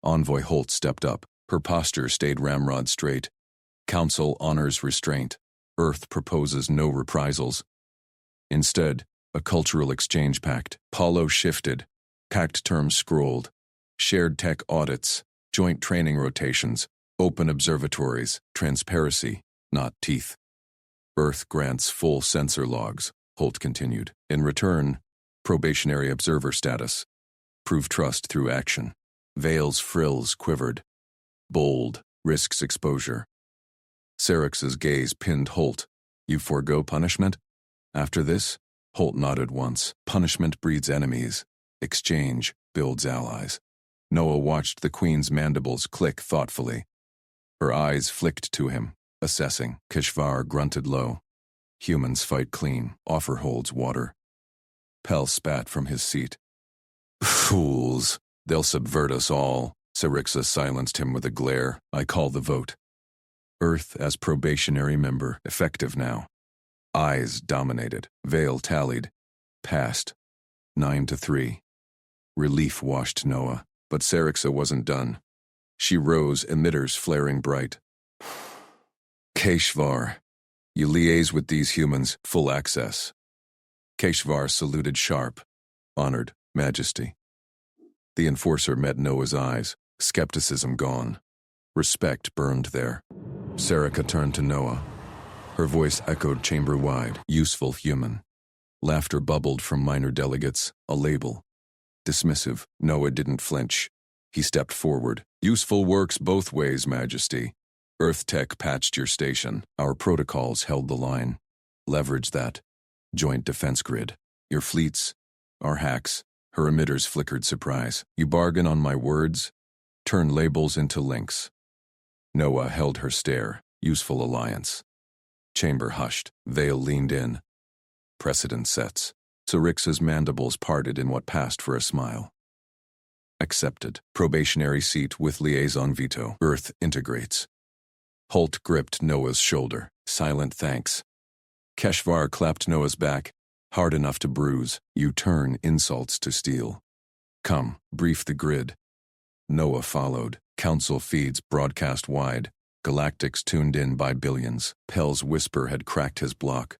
Envoy Holt stepped up. Her posture stayed ramrod straight. Council honors restraint. Earth proposes no reprisals. Instead, a cultural exchange pact. Paulo shifted. Pact terms scrolled. Shared tech audits. Joint training rotations. Open observatories. Transparency, not teeth. Earth grants full sensor logs, Holt continued. In return, probationary observer status. Prove trust through action. Vale's frills quivered. Bold, risks exposure. Sarix's gaze pinned Holt. You forego punishment? After this? Holt nodded once. Punishment breeds enemies. Exchange, builds allies. Noah watched the queen's mandibles click thoughtfully. Her eyes flicked to him, assessing. Kishvar grunted low. Humans fight clean, offer holds water. Pel spat from his seat. Fools, they'll subvert us all. Syrixa silenced him with a glare. I call the vote. Earth as probationary member, effective now. Eyes dominated, veil tallied. Passed. 9-3. Relief washed Noah, but Syrixa wasn't done. She rose, emitters flaring bright. Keshvar, you liaise with these humans, full access. Keshvar saluted sharp, honored, majesty. The enforcer met Noah's eyes, skepticism gone. Respect burned there. Sarika turned to Noah. Her voice echoed chamber-wide, useful human. Laughter bubbled from minor delegates, a label. Dismissive, Noah didn't flinch. He stepped forward. Useful works both ways, Majesty. Earth Tech patched your station. Our protocols held the line. Leverage that. Joint defense grid. Your fleets, our hacks. Her emitters flickered surprise. You bargain on my words? Turn labels into links. Noah held her stare. Useful alliance. Chamber hushed. Veil leaned in. Precedent sets. Syrixa's mandibles parted in what passed for a smile. Accepted. Probationary seat with liaison veto. Earth integrates. Holt gripped Noah's shoulder. Silent thanks. Keshvar clapped Noah's back. Hard enough to bruise. You turn insults to steel. Come, brief the grid. Noah followed. Council feeds broadcast wide. Galactics tuned in by billions. Pel's whisper had cracked his block.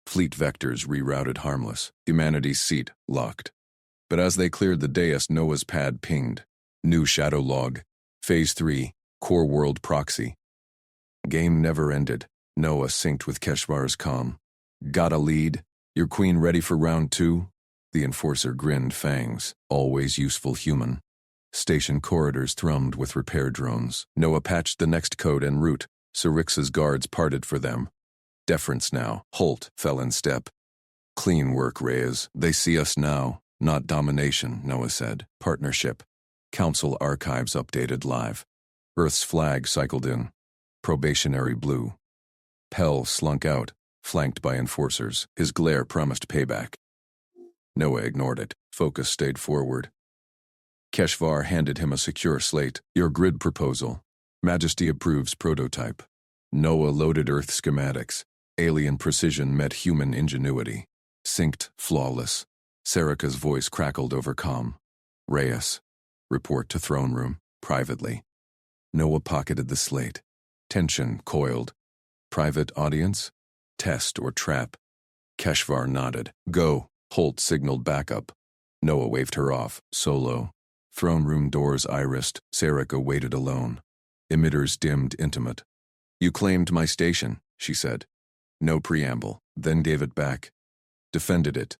Fleet vectors rerouted harmless. Humanity's seat locked. But as they cleared the dais, Noah's pad pinged. New shadow log. Phase 3. Core world proxy. Game never ended. Noah synced with Keshvar's calm. Got a lead? Your queen ready for round 2? The enforcer grinned fangs. Always useful human. Station corridors thrummed with repair drones. Noah patched the next code en route. Syrixa's guards parted for them. Deference now. Holt fell in step. Clean work, Reyes. They see us now. Not domination, Noah said. Partnership. Council archives updated live. Earth's flag cycled in. Probationary blue. Pel slunk out, flanked by enforcers. His glare promised payback. Noah ignored it. Focus stayed forward. Keshvar handed him a secure slate. Your grid proposal. Majesty approves prototype. Noah loaded Earth schematics. Alien precision met human ingenuity. Synced, flawless. Sarika's voice crackled over comm. Reyes. Report to throne room, privately. Noah pocketed the slate. Tension coiled. Private audience? Test or trap? Keshvar nodded. Go. Holt signaled backup. Noah waved her off. Solo. Throne room doors irised. Sarika waited alone. Emitters dimmed intimate. You claimed my station, she said. No preamble, then gave it back. Defended it.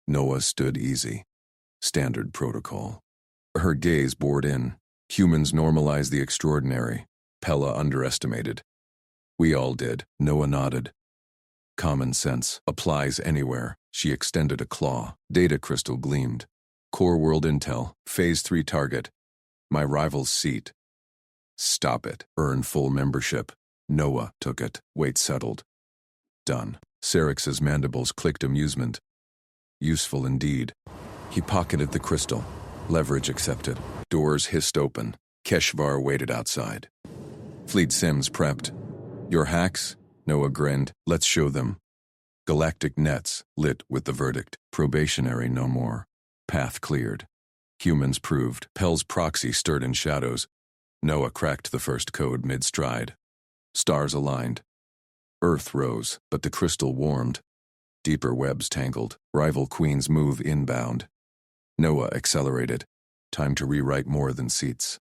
Noah stood easy. Standard protocol. Her gaze bored in. Humans normalize the extraordinary. Pella underestimated. We all did. Noah nodded. Common sense applies anywhere. She extended a claw. Data crystal gleamed. Core world intel. Phase 3 target. My rival's seat. Stop it. Earn full membership. Noah took it. Weight settled. Done. Syrixa's mandibles clicked amusement. Useful indeed. He pocketed the crystal. Leverage accepted. Doors hissed open. Keshvar waited outside. Fleet Sims prepped. Your hacks? Noah grinned. Let's show them. Galactic nets lit with the verdict. Probationary no more. Path cleared. Humans proved. Pel's proxy stirred in shadows. Noah cracked the first code mid-stride. Stars aligned. Earth rose, but the crystal warmed. Deeper webs tangled. Rival queens move inbound. Noah accelerated. Time to rewrite more than seats.